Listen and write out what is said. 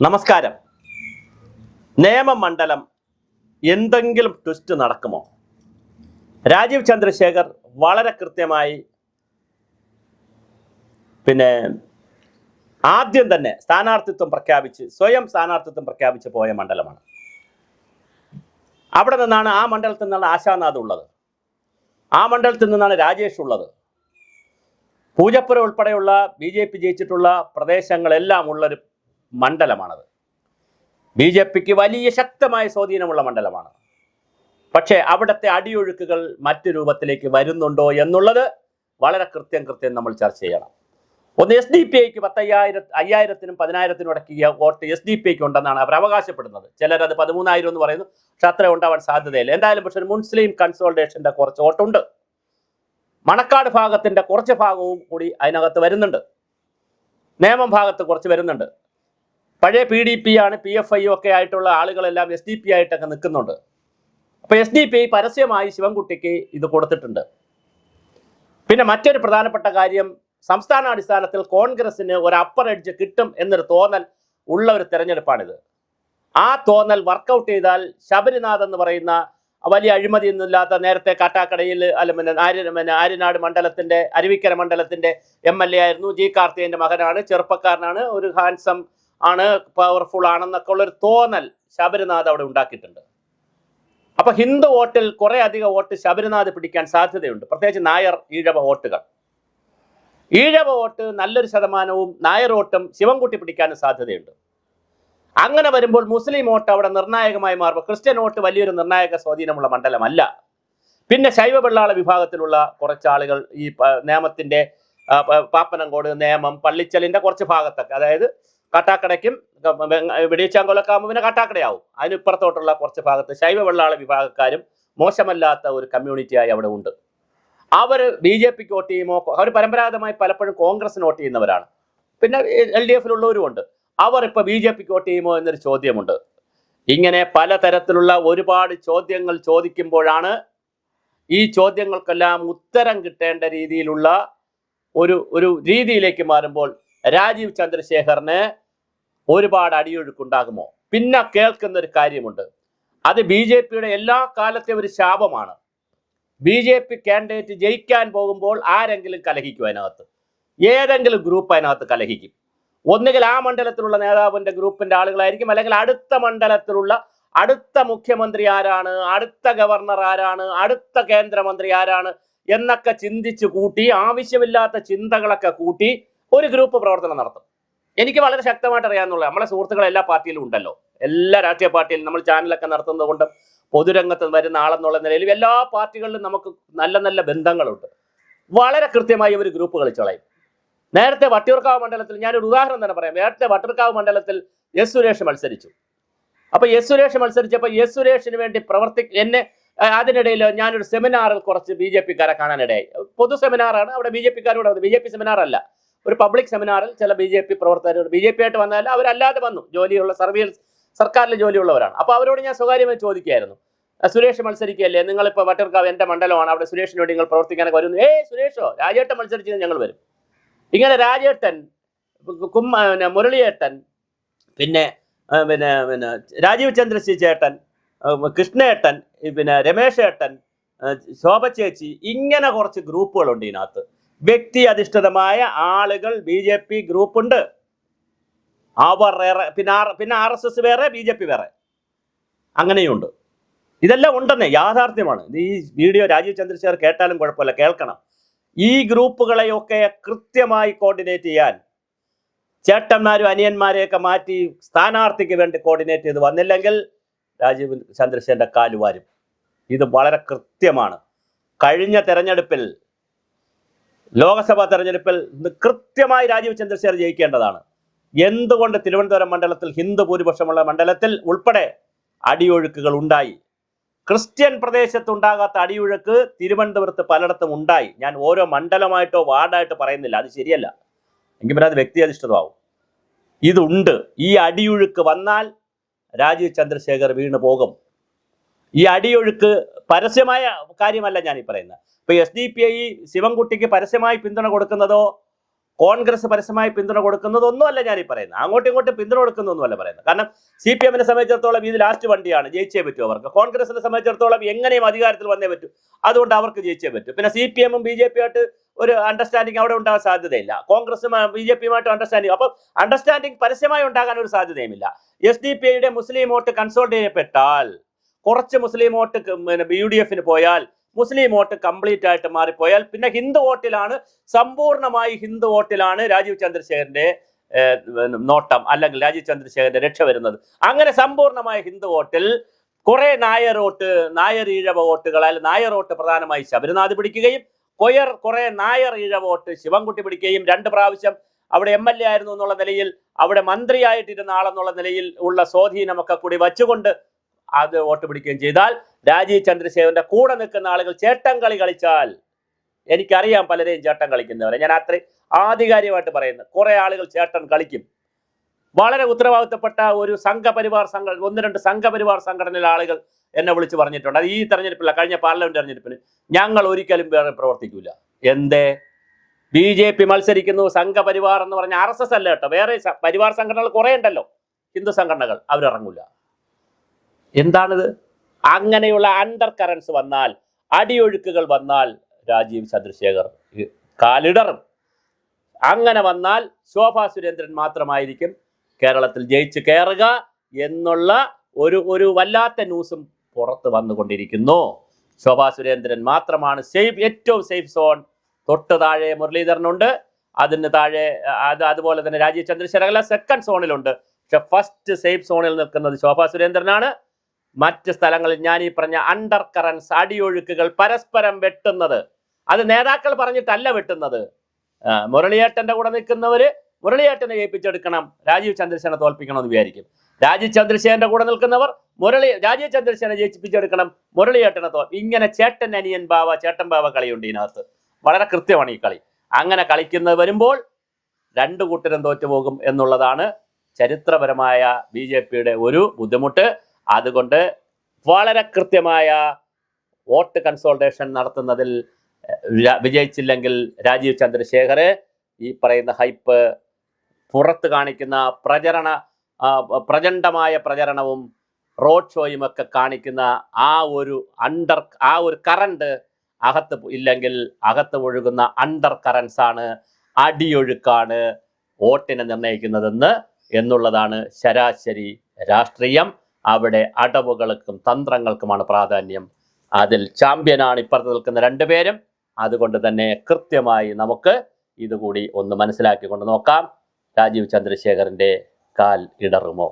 നമസ്കാരം. നിയമമണ്ഡലം എന്തെങ്കിലും ട്വിസ്റ്റ് നടക്കുമോ? രാജീവ് ചന്ദ്രശേഖർ വളരെ കൃത്യമായി ആദ്യം തന്നെ സ്വയം സ്ഥാനാർത്ഥിത്വം പ്രഖ്യാപിച്ച് പോയ മണ്ഡലമാണ്. അവിടെ നിന്നാണ് ആ മണ്ഡലത്തിൽ നിന്നാണ് ആശാനാഥ് ഉള്ളത്, ആ മണ്ഡലത്തിൽ നിന്നാണ് രാജേഷ് ഉള്ളത്. പൂജപ്പുര ഉൾപ്പെടെയുള്ള BJP ജയിച്ചിട്ടുള്ള പ്രദേശങ്ങളെല്ലാം ഉള്ളൊരു മണ്ഡലമാണത്. BJPക്ക് വലിയ ശക്തമായ സ്വാധീനമുള്ള മണ്ഡലമാണ്. പക്ഷേ അവിടുത്തെ അടിയൊഴുക്കുകൾ മറ്റു രൂപത്തിലേക്ക് വരുന്നുണ്ടോ എന്നുള്ളത് വളരെ കൃത്യം നമ്മൾ ചർച്ച ചെയ്യണം. ഒന്ന്, SDPIക്ക് 5000-നും 10,000-നും ഇടയ്ക്ക് വോട്ട് SDPIക്ക് ഉണ്ടെന്നാണ് അവർ അവകാശപ്പെടുന്നത്. ചിലരത് 13,000 എന്ന് പറയുന്നു, പക്ഷെ അത്ര ഉണ്ടാവാൻ സാധ്യതയില്ല. എന്തായാലും പക്ഷേ മുസ്ലിം കൺസോൾട്ടേഷൻ്റെ കുറച്ച് വോട്ടുണ്ട്. മണക്കാട് ഭാഗത്തിൻ്റെ കുറച്ച് ഭാഗവും കൂടി അതിനകത്ത് വരുന്നുണ്ട്. നേമം ഭാഗത്ത് കുറച്ച് വരുന്നുണ്ട്. പഴയ PDP ആണ്, PFI ഒക്കെ ആയിട്ടുള്ള ആളുകളെല്ലാം SDP ആയിട്ടൊക്കെ നിൽക്കുന്നുണ്ട്. അപ്പോൾ SDPI പരസ്യമായി ശിവൻകുട്ടിക്ക് ഇത് കൊടുത്തിട്ടുണ്ട്. പിന്നെ മറ്റൊരു പ്രധാനപ്പെട്ട കാര്യം, സംസ്ഥാനാടിസ്ഥാനത്തിൽ കോൺഗ്രസിന് ഒരു അപ്പർ എഡ്ജ് കിട്ടും എന്നൊരു തോന്നൽ ഉള്ള ഒരു തെരഞ്ഞെടുപ്പാണിത്. ആ തോന്നൽ വർക്കൗട്ട് ചെയ്താൽ ശബരിനാഥ് എന്ന് പറയുന്ന വലിയ അഴിമതിയൊന്നുമില്ലാത്ത, നേരത്തെ കാട്ടാക്കടയിൽ ആര്യനാട് മണ്ഡലത്തിൻ്റെ, അരുവിക്കര മണ്ഡലത്തിൻ്റെ MLA ആയിരുന്നു, G കാർത്തികേയൻ്റെ മകനാണ്, ചെറുപ്പക്കാരനാണ്, ഒരു ഹാൻസം ആണ്, പവർഫുൾ ആണെന്നൊക്കെ ഉള്ളൊരു തോന്നൽ ശബരിനാഥ് അവിടെ ഉണ്ടാക്കിയിട്ടുണ്ട്. അപ്പോൾ ഹിന്ദു വോട്ടിൽ കുറേ അധികം വോട്ട് ശബരിനാഥ് പിടിക്കാൻ സാധ്യതയുണ്ട്, പ്രത്യേകിച്ച് നായർ ഈഴവ വോട്ടുകൾ. ഈഴവ വോട്ട് നല്ലൊരു ശതമാനവും നായർ വോട്ടും ശിവൻകുട്ടി പിടിക്കാനും സാധ്യതയുണ്ട്. അങ്ങനെ വരുമ്പോൾ മുസ്ലിം വോട്ട് അവിടെ നിർണായകമായി മാറുമ്പോൾ ക്രിസ്ത്യൻ വോട്ട് വലിയൊരു നിർണായക സ്വാധീനമുള്ള മണ്ഡലമല്ല. പിന്നെ ശൈവ വെള്ളാള വിഭാഗത്തിലുള്ള കുറച്ച് ആളുകൾ ഈ നേമത്തിൻ്റെ പാപ്പനംകോട്, നേമം, പള്ളിച്ചലിൻ്റെ കുറച്ച് ഭാഗത്തൊക്കെ, അതായത് കാട്ടാക്കടയ്ക്കും വെടിയച്ചാങ്കൊലൊക്കെ ആകുമ്പോൾ പിന്നെ കാട്ടാക്കടയാവും, അതിനിപ്പുറത്തോട്ടുള്ള കുറച്ച് ഭാഗത്ത് ശൈവ വെള്ളാള വിഭാഗക്കാരും മോശമല്ലാത്ത ഒരു കമ്മ്യൂണിറ്റിയായി അവിടെ ഉണ്ട്. അവർ BJPക്ക് വോട്ട് ചെയ്യുമോ? അവർ പരമ്പരാഗതമായി പലപ്പോഴും കോൺഗ്രസിന് വോട്ട് ചെയ്യുന്നവരാണ്. പിന്നെ LDFിലുള്ളവരുമുണ്ട്. അവർ ഇപ്പോൾ BJPക്ക് വോട്ട് ചെയ്യുമോ എന്നൊരു ചോദ്യമുണ്ട്. ഇങ്ങനെ പലതരത്തിലുള്ള ഒരുപാട് ചോദ്യങ്ങൾ ചോദിക്കുമ്പോഴാണ് ഈ ചോദ്യങ്ങൾക്കെല്ലാം ഉത്തരം കിട്ടേണ്ട രീതിയിലുള്ള ഒരു രീതിയിലേക്ക് മാറുമ്പോൾ രാജീവ് ചന്ദ്രശേഖറിന് ഒരുപാട് അടിയൊഴുക്കുണ്ടാകുമോ? പിന്നെ കേൾക്കുന്നൊരു കാര്യമുണ്ട്, അത് BJPയുടെ എല്ലാ കാലത്തെ ഒരു ശാപമാണ്. BJP കാൻഡിഡേറ്റ് ജയിക്കാൻ പോകുമ്പോൾ ആരെങ്കിലും കലഹിക്കും, അതിനകത്ത് ഏതെങ്കിലും ഗ്രൂപ്പ് അതിനകത്ത് കലഹിക്കും. ഒന്നുകിൽ ആ മണ്ഡലത്തിലുള്ള നേതാവിൻ്റെ ഗ്രൂപ്പിൻ്റെ ആളുകളായിരിക്കും, അല്ലെങ്കിൽ അടുത്ത മണ്ഡലത്തിലുള്ള അടുത്ത മുഖ്യമന്ത്രി ആരാണ്, അടുത്ത ഗവർണർ ആരാണ്, അടുത്ത കേന്ദ്രമന്ത്രി ആരാണ് എന്നൊക്കെ ചിന്തിച്ച് കൂട്ടി, ആവശ്യമില്ലാത്ത ചിന്തകളൊക്കെ കൂട്ടി ഒരു ഗ്രൂപ്പ് പ്രവർത്തനം നടത്തും. എനിക്ക് വളരെ ശക്തമായിട്ട് അറിയാമെന്നുള്ള നമ്മളെ സുഹൃത്തുക്കൾ എല്ലാ പാർട്ടിയിലും ഉണ്ടല്ലോ, എല്ലാ രാഷ്ട്രീയ പാർട്ടിയിലും നമ്മൾ ചാനലൊക്കെ നടത്തുന്നത് കൊണ്ട് പൊതുരംഗത്ത് വരുന്ന ആളെന്നുള്ള നിലയിൽ എല്ലാ പാർട്ടികളിലും നമുക്ക് നല്ല നല്ല ബന്ധങ്ങളുണ്ട്. വളരെ കൃത്യമായി ഒരു ഗ്രൂപ്പ് കളിച്ചോളയും. നേരത്തെ വട്ടിയൂർക്കാവ് മണ്ഡലത്തിൽ ഞാനൊരു ഉദാഹരണം തന്നെ പറയാം. നേരത്തെ വട്ടിയൂർക്കാവ് മണ്ഡലത്തിൽ S സുരേഷ് മത്സരിച്ചു. അപ്പോൾ S സുരേഷ് മത്സരിച്ചപ്പോൾ S സുരേഷിന് വേണ്ടി അതിനിടയിൽ ഞാനൊരു സെമിനാറിൽ കുറച്ച് BJPക്കാരെ കാണാനിടയായി. പൊതു സെമിനാറാണ്, അവിടെ BJPക്കാരോട് വന്നത്, BJP സെമിനാറല്ല, ഒരു പബ്ലിക് സെമിനാറിൽ ചില BJP പ്രവർത്തകർ BJP ആയിട്ട് വന്നാലും അവരല്ലാതെ വന്നു, ജോലിയുള്ള സർക്കാരിൽ ജോലിയുള്ളവരാണ്. അപ്പോൾ അവരോട് ഞാൻ സ്വകാര്യമായി ചോദിക്കുകയായിരുന്നു, സുരേഷ് മത്സരിക്കുകയല്ലേ, നിങ്ങളിപ്പോൾ വട്ടിയൂർക്കാവ് എൻ്റെ മണ്ഡലമാണ്, അവിടെ സുരേഷിന് വേണ്ടി നിങ്ങൾ പ്രവർത്തിക്കാനൊക്കെ വരുന്നു. സുരേഷോ, രാജേട്ടൻ മത്സരിച്ചത് ഞങ്ങൾ വരും. ഇങ്ങനെ രാജേട്ടൻ, മുരളിയേട്ടൻ, പിന്നെ രാജീവ് ചന്ദ്രശേഖരൻ, കൃഷ്ണേട്ടൻ, പിന്നെ രമേശേട്ടൻ, ശോഭ ചേച്ചി, ഇങ്ങനെ കുറച്ച് ഗ്രൂപ്പുകളുണ്ട് ഇതിനകത്ത്. വ്യക്തി അധിഷ്ഠിതമായ ആളുകൾ BJP ഗ്രൂപ്പുണ്ട്. അവർ പിന്നെ RSS വേറെ, BJP വേറെ, അങ്ങനെയുണ്ട്. ഇതെല്ലാം ഉണ്ടെന്നേ, യാഥാർത്ഥ്യമാണ്. ഈ വീഡിയോ രാജീവ് ചന്ദ്രശേഖർ കേട്ടാലും കുഴപ്പമില്ല, കേൾക്കണം. ഈ ഗ്രൂപ്പുകളെയൊക്കെ കൃത്യമായി കോർഡിനേറ്റ് ചെയ്യാൻ ചേട്ടന്മാരും അനിയന്മാരെയൊക്കെ മാറ്റി സ്ഥാനാർത്ഥിക്ക് വേണ്ടി കോർഡിനേറ്റ് ചെയ്ത് വന്നില്ലെങ്കിൽ രാജീവ് ചന്ദ്രശേഖരൻ്റെ കാലുവാരും. ഇത് വളരെ കൃത്യമാണ്. കഴിഞ്ഞ തെരഞ്ഞെടുപ്പിൽ, ലോക്സഭാ തെരഞ്ഞെടുപ്പിൽ കൃത്യമായി രാജീവ് ചന്ദ്രശേഖർ ജയിക്കേണ്ടതാണ്. എന്തുകൊണ്ട് തിരുവനന്തപുരം മണ്ഡലത്തിൽ, ഹിന്ദു ഭൂരിപക്ഷമുള്ള മണ്ഡലത്തിൽ ഉൾപ്പെടെ അടിയൊഴുക്കുകൾ ഉണ്ടായി? ക്രിസ്ത്യൻ പ്രദേശത്തുണ്ടാകാത്ത അടിയൊഴുക്ക് തിരുവനന്തപുരത്ത് പലയിടത്തും ഉണ്ടായി. ഞാൻ ഓരോ മണ്ഡലമായിട്ടോ വാർഡായിട്ടോ പറയുന്നില്ല, അത് ശരിയല്ല, എങ്കിൽ പിന്നെ അത് വ്യക്തിയധിഷ്ഠിതമാവും. ഇതുണ്ട്. ഈ അടിയൊഴുക്ക് വന്നാൽ രാജീവ് ചന്ദ്രശേഖർ വീണ് പോകും. ഈ അടിയൊഴുക്ക് പരസ്യമായ കാര്യമല്ല ഞാനീ പറയുന്നത്. ഇപ്പോൾ SDPI ശിവൻകുട്ടിക്ക് പരസ്യമായി പിന്തുണ കൊടുക്കുന്നതോ കോൺഗ്രസ് പരസ്യമായി പിന്തുണ കൊടുക്കുന്നതൊന്നുമല്ല ഞാനീ പറയുന്നത്. അങ്ങോട്ടും ഇങ്ങോട്ടും പിന്തുണ കൊടുക്കുന്നൊന്നുമല്ല പറയുന്നത്. കാരണം CPM-നെ സംബന്ധിച്ചിടത്തോളം ഇത് ലാസ്റ്റ് വണ്ടിയാണ്, ജയിച്ചേ പറ്റൂ അവർക്ക്. കോൺഗ്രസിനെ സംബന്ധിച്ചിടത്തോളം എങ്ങനെയും അധികാരത്തിൽ വന്നേ പറ്റൂ, അതുകൊണ്ട് അവർക്ക് ജയിച്ചേ പറ്റൂ. പിന്നെ CPM-ഉം BJP ആയിട്ട് ഒരു അണ്ടർസ്റ്റാൻഡിങ് അവിടെ ഉണ്ടാകാൻ സാധ്യതയില്ല. കോൺഗ്രസും BJP-യുമായിട്ട് അണ്ടർസ്റ്റാൻഡിങ്, അപ്പം അണ്ടർസ്റ്റാൻഡിങ് പരസ്യമായി ഉണ്ടാകാൻ ഒരു സാധ്യതയുമില്ല. SDPI-യുടെ മുസ്ലിം വോട്ട് കൺസോൾട്ട് ചെയ്യപ്പെട്ടാൽ, കുറച്ച് മുസ്ലിം വോട്ട് UDF-ന് പോയാൽ, മുസ്ലിം വോട്ട് കംപ്ലീറ്റ് ആയിട്ട് മാറിപ്പോയാൽ, പിന്നെ ഹിന്ദു വോട്ടിലാണ്, സമ്പൂർണ്ണമായി ഹിന്ദു വോട്ടിലാണ് രാജീവ് ചന്ദ്രശേഖരന്റെ നോട്ടം, അല്ലെങ്കിൽ രാജീവ് ചന്ദ്രശേഖരന്റെ രക്ഷ വരുന്നത്. അങ്ങനെ സമ്പൂർണ്ണമായ ഹിന്ദു വോട്ടിൽ കുറെ നായർ വോട്ട്, നായർ ഈഴവ വോട്ടുകൾ, അല്ലെങ്കിൽ നായർ വോട്ട് പ്രധാനമായി ശബരിനാഥ് പിടിക്കുകയും കുറെ നായർ ഈഴവ വോട്ട് ശിവൻകുട്ടി പിടിക്കുകയും 2 പ്രാവശ്യം അവിടെ MLA ആയിരുന്നു എന്നുള്ള നിലയിൽ, അവിടെ മന്ത്രിയായിട്ടിരുന്ന ആളെന്നുള്ള നിലയിൽ ഉള്ള സ്വാധീനമൊക്കെ കൂടി വച്ചുകൊണ്ട് അത് വോട്ട് പിടിക്കുകയും ചെയ്താൽ, രാജീവ് ചന്ദ്രശേഖരന്റെ കൂടെ നിൽക്കുന്ന ആളുകൾ ചേട്ടൻ കളി കളിച്ചാൽ, എനിക്കറിയാം പലരെയും ചേട്ടൻ കളിക്കുന്നവരെ, ഞാൻ അത്രയും ആധികാരികമായിട്ട് പറയുന്നത്, കുറെ ആളുകൾ ചേട്ടൻ കളിക്കും. വളരെ ഉത്തരവാദിത്തപ്പെട്ട ഒരു സംഘപരിവാർ 1-2 സംഘപരിവാർ സംഘടനയിലെ ആളുകൾ എന്നെ വിളിച്ച് പറഞ്ഞിട്ടുണ്ട്. അത് ഈ തെരഞ്ഞെടുപ്പില്ല, കഴിഞ്ഞ പാർലമെന്റ് തെരഞ്ഞെടുപ്പിന് ഞങ്ങൾ ഒരിക്കലും വേറെ പ്രവർത്തിക്കില്ല. എന്തേ? BJP മത്സരിക്കുന്നു, സംഘപരിവാർ എന്ന് പറഞ്ഞ RSS അല്ല കേട്ടോ, വേറെ പരിവാർ സംഘടനകൾ കുറെ ഉണ്ടല്ലോ, ഹിന്ദു സംഘടനകൾ, അവരിറങ്ങൂല. എന്താണിത്? അങ്ങനെയുള്ള അണ്ടർ കറൻസ് വന്നാൽ, അടിയൊഴുക്കുകൾ വന്നാൽ രാജീവ് ചന്ദ്രശേഖർ കാലിടറും. അങ്ങനെ വന്നാൽ ശോഭാ സുരേന്ദ്രൻ മാത്രമായിരിക്കും കേരളത്തിൽ ജയിച്ച് കയറുക എന്നുള്ള ഒരു വല്ലാത്ത ന്യൂസും പുറത്ത് വന്നുകൊണ്ടിരിക്കുന്നു. ശോഭാ സുരേന്ദ്രൻ മാത്രമാണ് ഏറ്റവും സേഫ് സോൺ. തൊട്ട് താഴെ മുരളീധരനുണ്ട്, അതിന് താഴെ അതുപോലെ തന്നെ രാജീവ് ചന്ദ്രശേഖർ സെക്കൻഡ് സോണിലുണ്ട്. പക്ഷെ ഫസ്റ്റ് സേഫ് സോണിൽ നിൽക്കുന്നത് ശോഭാ സുരേന്ദ്രനാണ്. മറ്റ് സ്ഥലങ്ങളിൽ ഞാൻ ഈ പറഞ്ഞ അണ്ടർ കറൻസ്, അടിയൊഴുക്കുകൾ പരസ്പരം വെട്ടുന്നത്, അത് നേതാക്കൾ പറഞ്ഞിട്ടല്ല വെട്ടുന്നത്. മുരളിയേട്ടന്റെ കൂടെ നിൽക്കുന്നവര് മുരളിയേട്ടനെ ജയിപ്പിച്ചെടുക്കണം, രാജീവ് ചന്ദ്രശേഖരനെ തോൽപ്പിക്കണമെന്ന് വിചാരിക്കും. രാജീവ് ചന്ദ്രശേഖരന്റെ കൂടെ നിൽക്കുന്നവർ രാജീവ് ചന്ദ്രശേഖരനെ ജയിപ്പിച്ചെടുക്കണം, മുരളിയേട്ടനെ ഇങ്ങനെ ചേട്ടൻ അനിയൻ ബാവ, ചേട്ടൻ ബാവ കളിയുണ്ട് ഇതിനകത്ത്. വളരെ കൃത്യമാണ് ഈ കളി. അങ്ങനെ കളിക്കുന്നത് വരുമ്പോൾ 2 കൂട്ടരും തോറ്റുപോകും എന്നുള്ളതാണ് ചരിത്രപരമായ BJP-യുടെ ഒരു ബുദ്ധിമുട്ട്. അതുകൊണ്ട് വളരെ കൃത്യമായ വോട്ട് കൺസോൾട്ടേഷൻ നടത്തുന്നതിൽ വിജയിച്ചില്ലെങ്കിൽ രാജീവ് ചന്ദ്രശേഖർ ഈ പറയുന്ന ഹൈപ്പ്, പുറത്ത് കാണിക്കുന്ന പ്രചണ്ഡമായ പ്രചരണവും റോഡ് ഷോയും ഒക്കെ കാണിക്കുന്ന ആ ഒരു കറണ്ട് അകത്ത് ഇല്ലെങ്കിൽ, അകത്ത് ഒഴുകുന്ന അണ്ടർ കറൻസ് ആണ്, അടിയൊഴുക്കാണ് വോട്ടിനെ എന്നുള്ളതാണ് ശരാശരി രാഷ്ട്രീയം. അവിടെ അടവുകൾക്കും തന്ത്രങ്ങൾക്കുമാണ് പ്രാധാന്യം. അതിൽ ചാമ്പ്യനാണ് ഇപ്പുറത്ത് നിൽക്കുന്ന 2 പേരും. അതുകൊണ്ട് തന്നെ കൃത്യമായി നമുക്ക് ഇതുകൂടി ഒന്ന് മനസ്സിലാക്കിക്കൊണ്ട് നോക്കാം. രാജീവ് ചന്ദ്രശേഖരന്റെ കാൽ ഇടറുമോ?